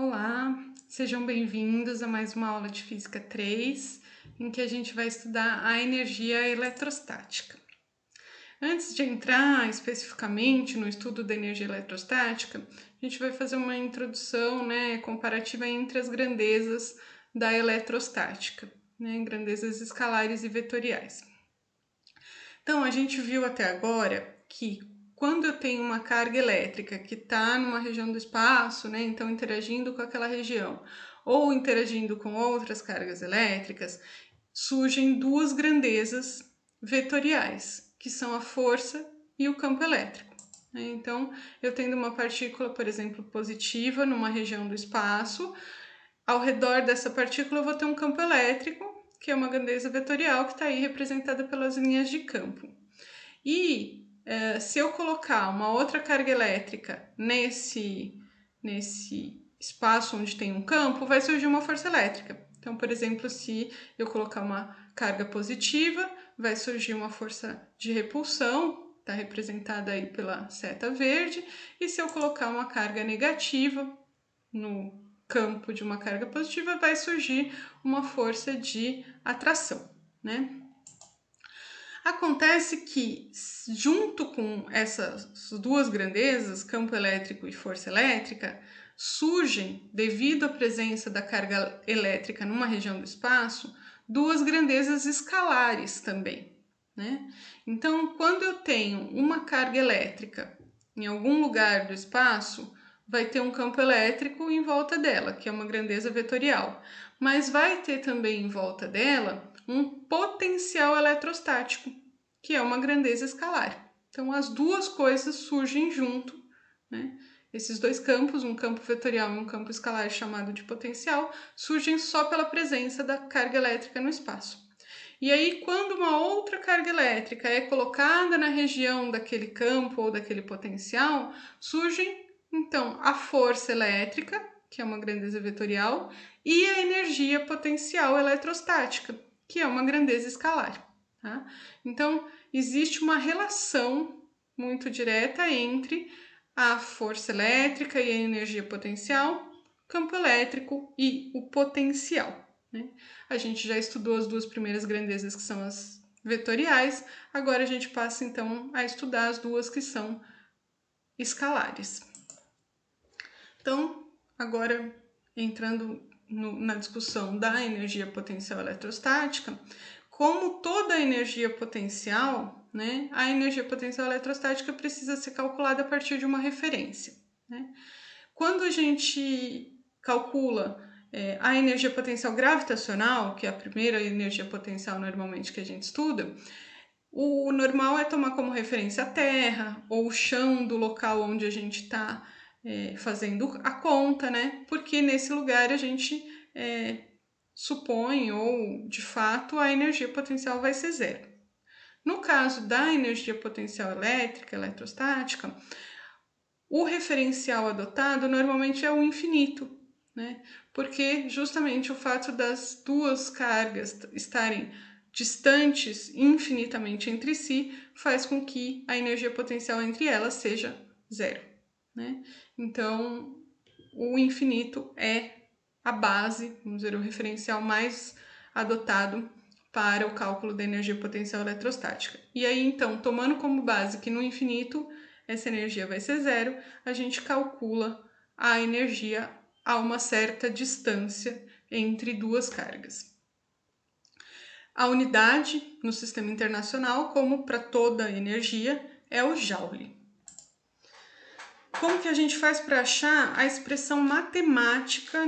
Olá, sejam bem-vindos a mais uma aula de Física 3, em que a gente vai estudar a energia eletrostática. Antes de entrar especificamente no estudo da energia eletrostática, a gente vai fazer uma introdução comparativa entre as grandezas da eletrostática, grandezas escalares e vetoriais. Então, a gente viu até agora que quando eu tenho uma carga elétrica que está numa região do espaço, então interagindo com aquela região, ou interagindo com outras cargas elétricas, surgem duas grandezas vetoriais, que são a força e o campo elétrico. Então, eu tendo uma partícula, por exemplo, positiva numa região do espaço, ao redor dessa partícula eu vou ter um campo elétrico, que é uma grandeza vetorial que está aí representada pelas linhas de campo. E se eu colocar uma outra carga elétrica nesse espaço onde tem um campo, vai surgir uma força elétrica. Então, por exemplo, se eu colocar uma carga positiva, vai surgir uma força de repulsão, está representada aí pela seta verde, e se eu colocar uma carga negativa no campo de uma carga positiva, vai surgir uma força de atração, Acontece que, junto com essas duas grandezas, campo elétrico e força elétrica, surgem, devido à presença da carga elétrica numa região do espaço, duas grandezas escalares também. Então, quando eu tenho uma carga elétrica em algum lugar do espaço, vai ter um campo elétrico em volta dela, que é uma grandeza vetorial, mas vai ter também em volta dela um potencial eletrostático, que é uma grandeza escalar. Então, as duas coisas surgem junto, Esses dois campos, um campo vetorial e um campo escalar chamado de potencial, surgem só pela presença da carga elétrica no espaço. E aí, quando uma outra carga elétrica é colocada na região daquele campo ou daquele potencial, surgem, então, a força elétrica, que é uma grandeza vetorial, e a energia potencial eletrostática, que é uma grandeza escalar. Então, existe uma relação muito direta entre a força elétrica e a energia potencial, campo elétrico e o potencial. A gente já estudou as duas primeiras grandezas, que são as vetoriais, agora a gente passa então a estudar as duas que são escalares. Então, agora entrando na discussão da energia potencial eletrostática, como toda energia potencial, a energia potencial eletrostática precisa ser calculada a partir de uma referência. Quando a gente calcula a energia potencial gravitacional, que é a primeira energia potencial normalmente que a gente estuda, o normal é tomar como referência a Terra ou o chão do local onde a gente está fazendo a conta, Porque nesse lugar a gente supõe ou, de fato, a energia potencial vai ser zero. No caso da energia potencial elétrica, eletrostática, o referencial adotado normalmente é o infinito, Porque justamente o fato das duas cargas estarem distantes infinitamente entre si faz com que a energia potencial entre elas seja zero, Então, o infinito é a base, vamos dizer, o referencial mais adotado para o cálculo da energia potencial eletrostática. E aí, então, tomando como base que no infinito essa energia vai ser zero, a gente calcula a energia a uma certa distância entre duas cargas. A unidade no sistema internacional, como para toda energia, é o Joule. Como que a gente faz para achar a expressão matemática,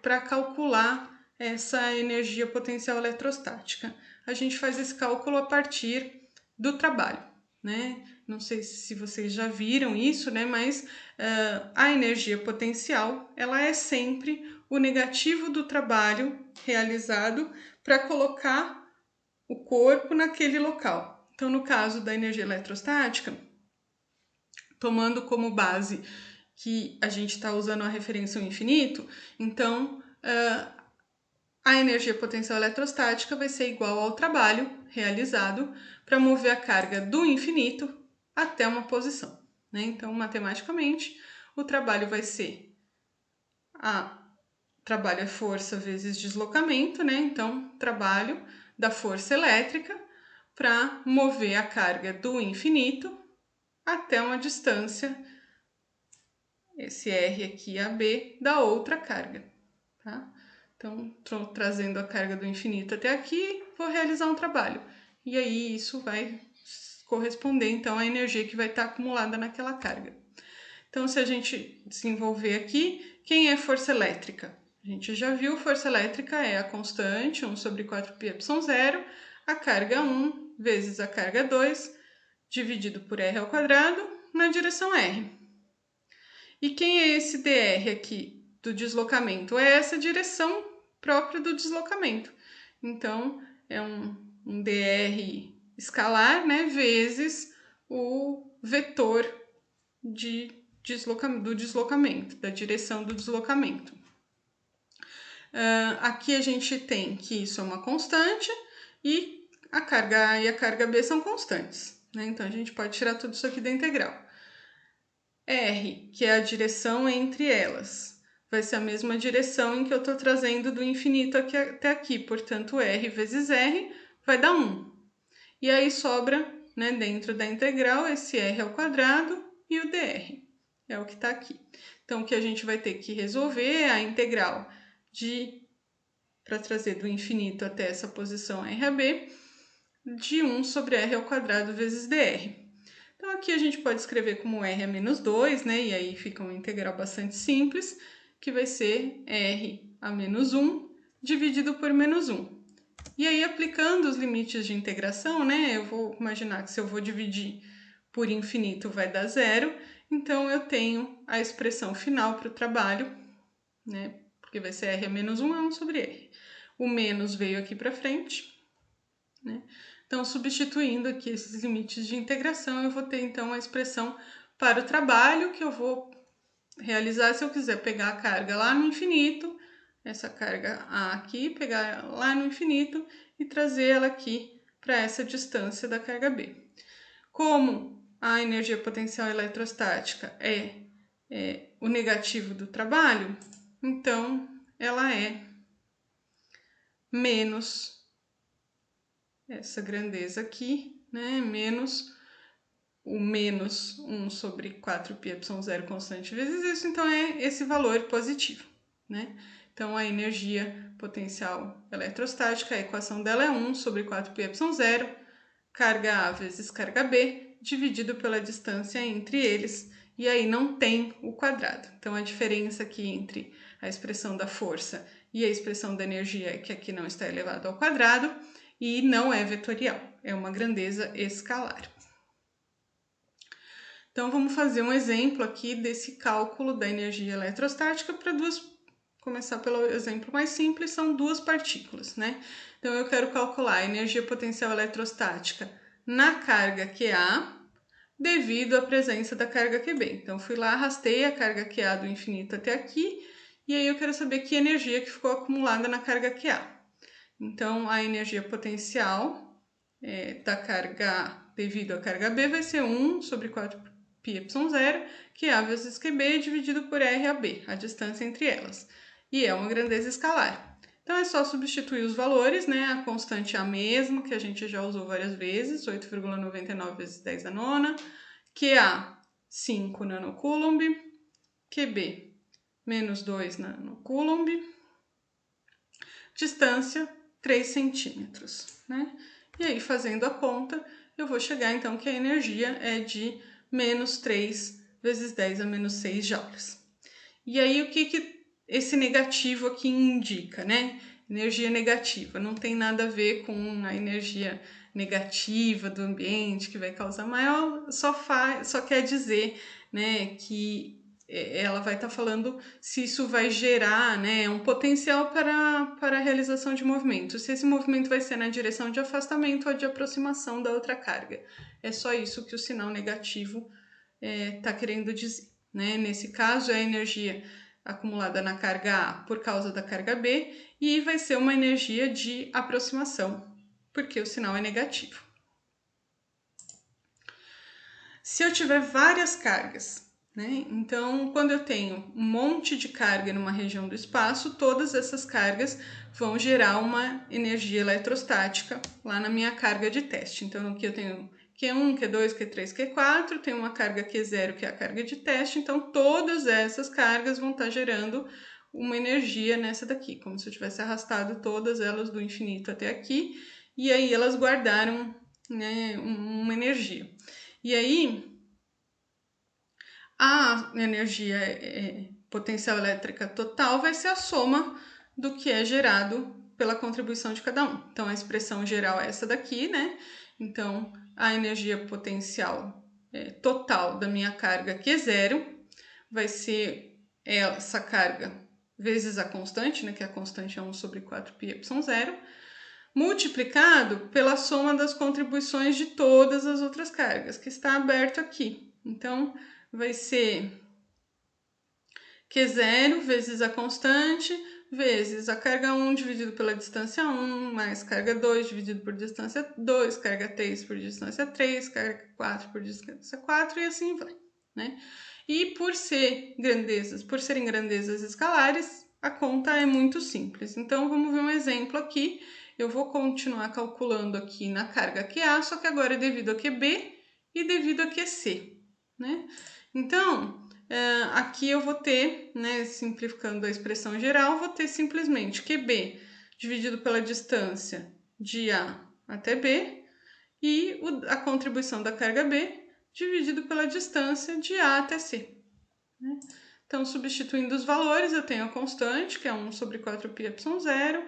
para calcular essa energia potencial eletrostática? A gente faz esse cálculo a partir do trabalho, Não sei se vocês já viram isso, mas a energia potencial, ela é sempre o negativo do trabalho realizado para colocar o corpo naquele local. Então, no caso da energia eletrostática, tomando como base que a gente está usando a referência ao infinito, então a energia potencial eletrostática vai ser igual ao trabalho realizado para mover a carga do infinito até uma posição. Então, matematicamente, o trabalho vai ser trabalho é força vezes deslocamento, né? Então, trabalho da força elétrica para mover a carga do infinito até uma distância, esse R aqui, AB, da outra carga, tá? Então, estou trazendo a carga do infinito até aqui, vou realizar um trabalho. E aí, isso vai corresponder, então, à energia que vai estar acumulada naquela carga. Então, se a gente desenvolver aqui, quem é força elétrica? A gente já viu, força elétrica é a constante, 1 sobre 4πε0, a carga 1 vezes a carga 2, dividido por R ao quadrado, na direção R. E quem é esse dr aqui do deslocamento? É essa direção própria do deslocamento. Então, é um dr escalar, né, vezes o vetor do deslocamento, da direção do deslocamento. Aqui a gente tem que isso é uma constante e a carga A e a carga B são constantes, né? Então, a gente pode tirar tudo isso aqui da integral. R, que é a direção entre elas, vai ser a mesma direção em que eu estou trazendo do infinito aqui, até aqui, portanto, R vezes R vai dar 1. E aí sobra, né, dentro da integral, esse R ao quadrado e o dr, é o que está aqui. Então, o que a gente vai ter que resolver é a integral para trazer do infinito até essa posição RAB, de 1 sobre R ao quadrado vezes dr. Então, aqui a gente pode escrever como R a menos 2, né? E aí fica uma integral bastante simples, que vai ser R a menos 1 dividido por menos 1. E aí, aplicando os limites de integração, né? Eu vou imaginar que se eu vou dividir por infinito vai dar 0. Então, eu tenho a expressão final para o trabalho, né? Porque vai ser R a menos 1 é 1 sobre R. O menos veio aqui para frente, né? Então, substituindo aqui esses limites de integração, eu vou ter, então, a expressão para o trabalho que eu vou realizar se eu quiser pegar a carga lá no infinito, essa carga A aqui, pegar lá no infinito e trazer ela aqui para essa distância da carga B. Como a energia potencial eletrostática é o negativo do trabalho, então ela é menos essa grandeza aqui, né? Menos o menos 1 sobre 4πε0 constante vezes isso, então é esse valor positivo, né? Então, a energia potencial eletrostática, a equação dela é 1 sobre 4πε0, carga A vezes carga B, dividido pela distância entre eles, e aí não tem o quadrado. Então, a diferença aqui entre a expressão da força e a expressão da energia é que aqui não está elevado ao quadrado e não é vetorial, é uma grandeza escalar. Então, vamos fazer um exemplo aqui desse cálculo da energia eletrostática para começar pelo exemplo mais simples, são duas partículas, né? Então, eu quero calcular a energia potencial eletrostática na carga QA devido à presença da carga QB. Então, fui lá, arrastei a carga QA do infinito até aqui e aí eu quero saber que energia que ficou acumulada na carga QA. Então, a energia potencial da carga A devido à carga B vai ser 1 sobre 4πε0, que é A vezes QB dividido por RAB, a distância entre elas. E é uma grandeza escalar. Então, é só substituir os valores, né? A constante é a mesma, que a gente já usou várias vezes, 8,99 vezes 10 a nona. QA, 5 nanocoulomb. QB, menos 2 nanocoulomb. Distância, 3 centímetros, né? E aí, fazendo a conta, eu vou chegar, então, que a energia é de menos 3 vezes 10 a menos 6 joules. E aí, o que esse negativo aqui indica, né? Energia negativa, não tem nada a ver com a energia negativa do ambiente que vai causar maior, só quer dizer, né, que ela vai estar falando se isso vai gerar, né, um potencial para a realização de movimento, se esse movimento vai ser na direção de afastamento ou de aproximação da outra carga. É só isso que o sinal negativo está querendo dizer, né? Nesse caso, é a energia acumulada na carga A por causa da carga B e vai ser uma energia de aproximação, porque o sinal é negativo. Se eu tiver várias cargas, né? Então, quando eu tenho um monte de carga numa região do espaço, todas essas cargas vão gerar uma energia eletrostática lá na minha carga de teste. Então, aqui eu tenho Q1, Q2, Q3, Q4, tem uma carga Q0, que é a carga de teste, então todas essas cargas vão estar gerando uma energia nessa daqui, como se eu tivesse arrastado todas elas do infinito até aqui, e aí elas guardaram, né, uma energia. E aí, a energia potencial elétrica total vai ser a soma do que é gerado pela contribuição de cada um. Então, a expressão geral é essa daqui, né? Então, a energia potencial total da minha carga Q0 vai ser essa carga vezes a constante, né? Que a constante é 1 sobre 4πy0, multiplicado pela soma das contribuições de todas as outras cargas, que está aberto aqui. Então, vai ser Q0 vezes a constante, vezes a carga 1 dividido pela distância 1, mais carga 2 dividido por distância 2, carga 3 por distância 3, carga 4 por distância 4 e assim vai, né? E por serem grandezas escalares, a conta é muito simples. Então, vamos ver um exemplo aqui. Eu vou continuar calculando aqui na carga QA, só que agora é devido a QB e devido a QC, né? Então, aqui eu vou ter, né, simplificando a expressão geral, vou ter simplesmente QB dividido pela distância de A até B e a contribuição da carga B dividido pela distância de A até C, né? Então, substituindo os valores, eu tenho a constante, que é 1 sobre 4πy0,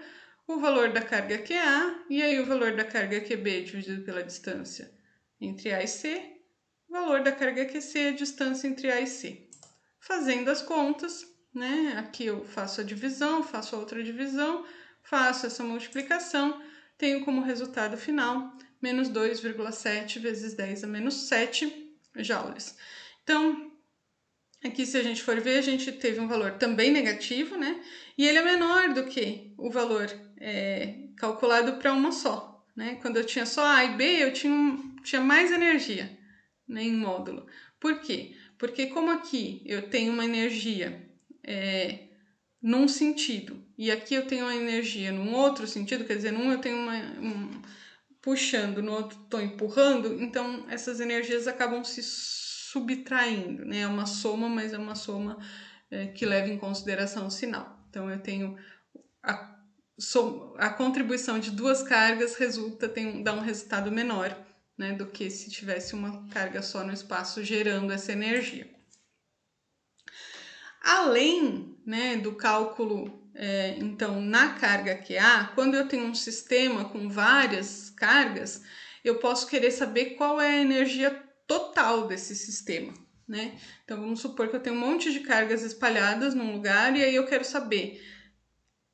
o valor da carga QA, e aí o valor da carga QB dividido pela distância entre A e C, o valor da carga QC é a distância entre A e C. Fazendo as contas, né? Aqui eu faço a divisão, faço a outra divisão, faço essa multiplicação, tenho como resultado final menos 2,7 vezes 10 a menos 7 joules. Então, aqui se a gente for ver, a gente teve um valor também negativo, né? E ele é menor do que o valor calculado para uma só, né? Quando eu tinha só A e B, eu tinha mais energia, né, em módulo. Por quê? Porque como aqui eu tenho uma energia num sentido e aqui eu tenho uma energia num outro sentido, quer dizer, num eu tenho puxando, no outro estou empurrando, então essas energias acabam se subtraindo, né? É uma soma, mas é uma soma que leva em consideração o sinal. Então eu tenho a contribuição de duas cargas dá um resultado menor, né, do que se tivesse uma carga só no espaço gerando essa energia. Além, né, do cálculo, então, na carga QA, quando eu tenho um sistema com várias cargas, eu posso querer saber qual é a energia total desse sistema, né? Então, vamos supor que eu tenho um monte de cargas espalhadas num lugar e aí eu quero saber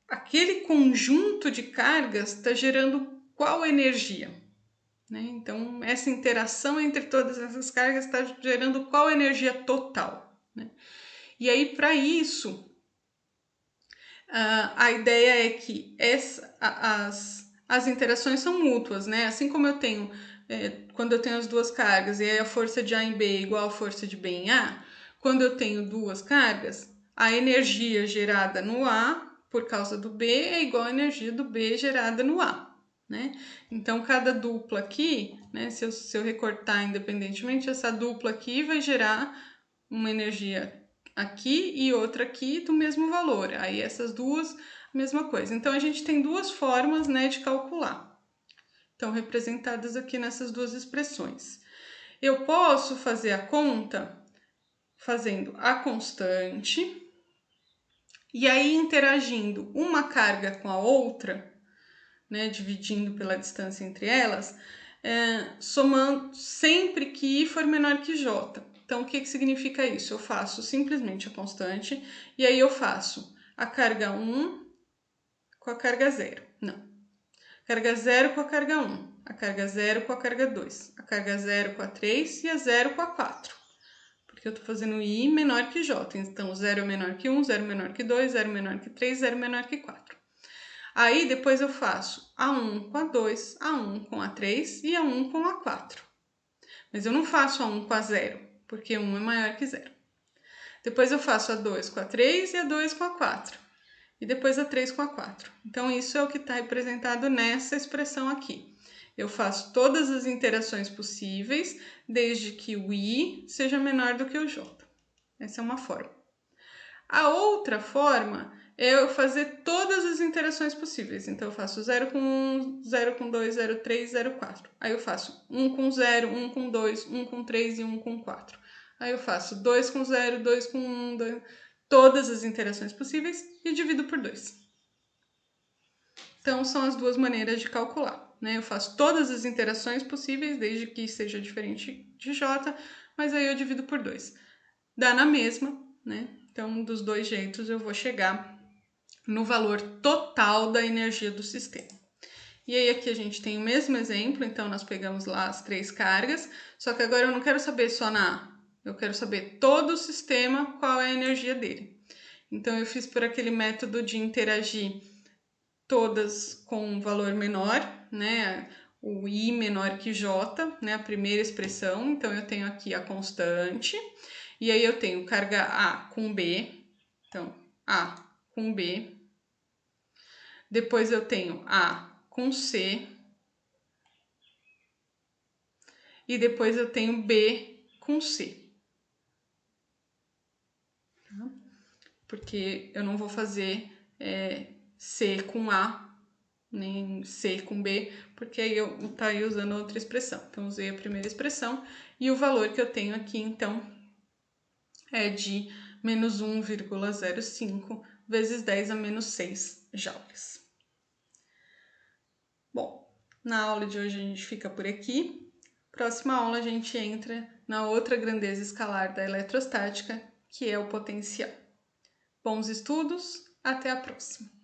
aquele conjunto de cargas está gerando qual energia, né? Então, essa interação entre todas essas cargas está gerando qual energia total, né? E aí, para isso, a ideia é que as interações são mútuas, né? Assim como eu tenho, quando eu tenho as duas cargas, e aí a força de A em B é igual à força de B em A, quando eu tenho duas cargas, a energia gerada no A por causa do B é igual à energia do B gerada no A, né? Então, cada dupla aqui, né, se eu recortar independentemente, essa dupla aqui vai gerar uma energia aqui e outra aqui do mesmo valor. Aí essas duas, mesma coisa. Então, a gente tem duas formas, né, de calcular. Estão representadas aqui nessas duas expressões. Eu posso fazer a conta fazendo a constante e aí interagindo uma carga com a outra, né, dividindo pela distância entre elas, somando sempre que I for menor que J. Então, o que significa isso? Eu faço simplesmente a constante e aí eu faço a carga 1 com a carga 0. Não. Carga 0 com a carga 1, a carga 0 com a carga 2, a carga 0 com a 3 e a 0 com a 4. Porque eu estou fazendo I menor que J. Então, 0 é menor que 1, 0 menor que 2, 0 menor que 3, 0 menor que 4. Aí, depois eu faço A1 com a 2, A1 com a 3 e A1 com a 4. Mas eu não faço A1 com a 0, porque 1 é maior que 0. Depois eu faço a 2 com a 3 e a 2 com a 4. E depois a 3 com a 4. Então, isso é o que está representado nessa expressão aqui. Eu faço todas as interações possíveis, desde que o I seja menor do que o J. Essa é uma forma. A outra forma é eu fazer todas as interações possíveis. Então, eu faço 0 com 1, 0 com 2, 0 com 3, 0 com 4. Aí eu faço 1 com 0, 1 com 2, 1 com 3 e 1 com 4. Aí eu faço 2 com 0, 2 com 1, 2... todas as interações possíveis e divido por 2. Então, são as duas maneiras de calcular, né? Eu faço todas as interações possíveis, desde que seja diferente de J, mas aí eu divido por 2. Dá na mesma, né? Então, dos dois jeitos, eu vou chegar no valor total da energia do sistema. E aí, aqui a gente tem o mesmo exemplo, então nós pegamos lá as 3 cargas, só que agora eu não quero saber só na A, eu quero saber todo o sistema, qual é a energia dele. Então, eu fiz por aquele método de interagir todas com um valor menor, né? O I menor que J, né? A primeira expressão. Então, eu tenho aqui a constante. E aí, eu tenho carga A com B. Então, A com B. Depois, eu tenho A com C. E depois, eu tenho B com C. Porque eu não vou fazer C com A, nem C com B, porque aí eu estaria usando outra expressão. Então, usei a primeira expressão e o valor que eu tenho aqui, então, é de menos 1,05 vezes 10 a menos 6 joules. Bom, na aula de hoje a gente fica por aqui. Próxima aula a gente entra na outra grandeza escalar da eletrostática, que é o potencial. Bons estudos, até a próxima!